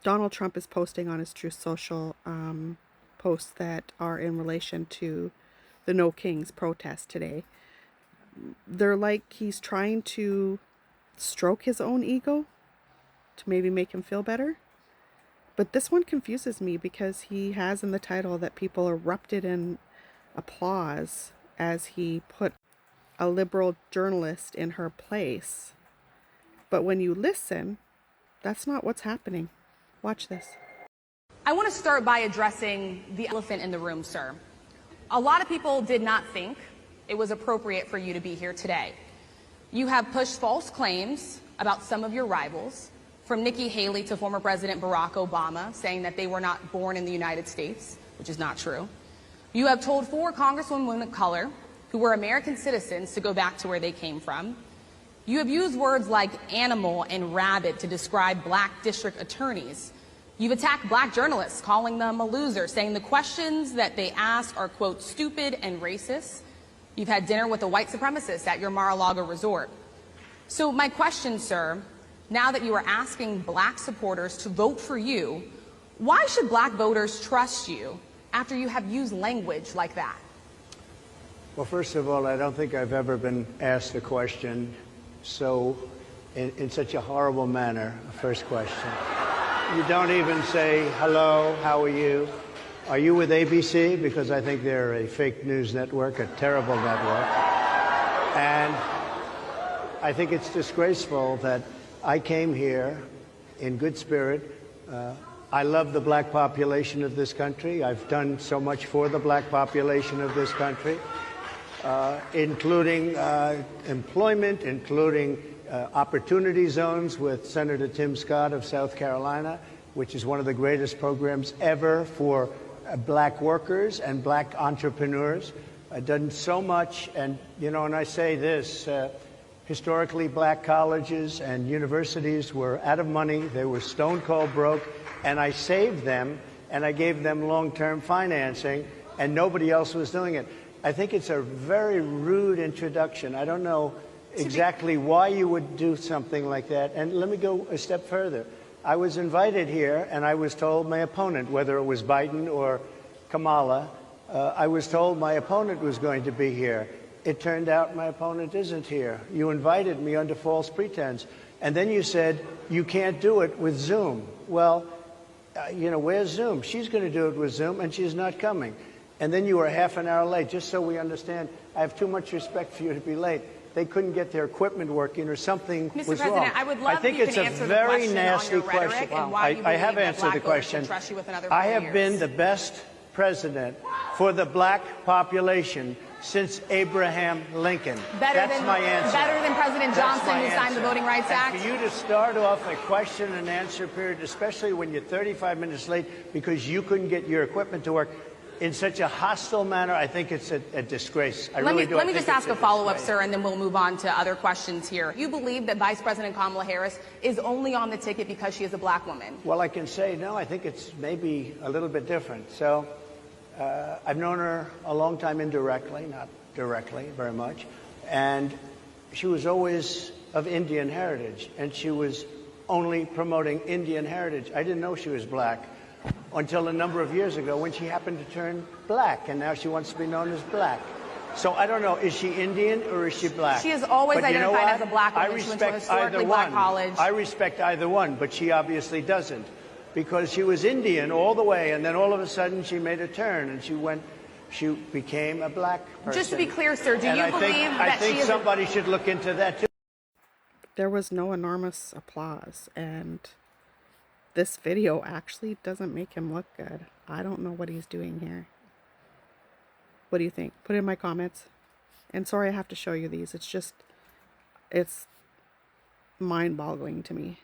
Donald Trump is posting on his Truth Social posts that are in relation to the No Kings protest today. They're like he's trying to stroke his own ego to maybe make him feel better. But this one confuses me because he has in the title that people erupted in applause as he put a liberal journalist in her place. But when you listen, that's not what's happening. Watch this. I want to start by addressing the elephant in the room, sir. A lot of people did not think it was appropriate for you to be here today. You have pushed false claims about some of your rivals, from Nikki Haley to former President Barack Obama, saying that they were not born in the United States, which is not true. You have told 4 congresswomen of color who were American citizens to go back to where they came from. You have used words like animal and rabid to describe black district attorneys. You've attacked black journalists, calling them a loser, saying the questions that they ask are, quote, stupid and racist. You've had dinner with a white supremacist at your Mar-a-Lago resort. So my question, sir, now that you are asking black supporters to vote for you, why should black voters trust you after you have used language like that? Well, first of all, I don't think I've ever been asked a question in such a horrible manner. First question. You don't even say, hello, how are you? Are you with ABC? Because I think they're a fake news network, a terrible network. And I think it's disgraceful that I came here in good spirit. I love the black population of this country. I've done so much for the black population of this country, including employment, including opportunity zones with Senator Tim Scott of South Carolina, which is one of the greatest programs ever for black workers and black entrepreneurs. I've done so much, and and I say this, historically black colleges and universities were out of money, they were stone cold broke, and I saved them, and I gave them long-term financing, and nobody else was doing it. I think it's a very rude introduction. I don't know exactly why you would do something like that. And let me go a step further. I was invited here, and I was told my opponent, whether it was Biden or Kamala, I was told my opponent was going to be here. It turned out my opponent isn't here. You invited me under false pretense. And then you said, you can't do it with Zoom. Well, where's Zoom? She's going to do it with Zoom, and she's not coming. And then you were half an hour late. Just so we understand, I have too much respect for you to be late. They couldn't get their equipment working or something was wrong. Mr. President, I would love if you can answer the question on your rhetoric and why you believe that black voters should trust you with another 4 years. I have been the best president for the black population since Abraham Lincoln. That's my answer. Better than President Johnson, who signed the Voting Rights Act? And for you to start off a question and answer period, especially when you're 35 minutes late because you couldn't get your equipment to work, in such a hostile manner, I think it's a disgrace. Let me just ask a follow-up, sir, and then we'll move on to other questions here. You believe that Vice President Kamala Harris is only on the ticket because she is a black woman? Well, I can say no. I think it's maybe a little bit different. So I've known her a long time indirectly, not directly very much. And she was always of Indian heritage, and she was only promoting Indian heritage. I didn't know she was black until a number of years ago when she happened to turn black, and now she wants to be known as black. So I don't know, is she Indian or is she black? She has always identified as a black woman. I respect either one. I respect either one, but she obviously doesn't, because she was Indian all the way, and then all of a sudden she made a turn, and she became a black person. Just to be clear, sir, do you believe that she is... I think somebody should look into that, too. There was no enormous applause, and this video actually doesn't make him look good. I don't know what he's doing here. What do you think? Put it in my comments. And sorry I have to show you these. It's mind-boggling to me.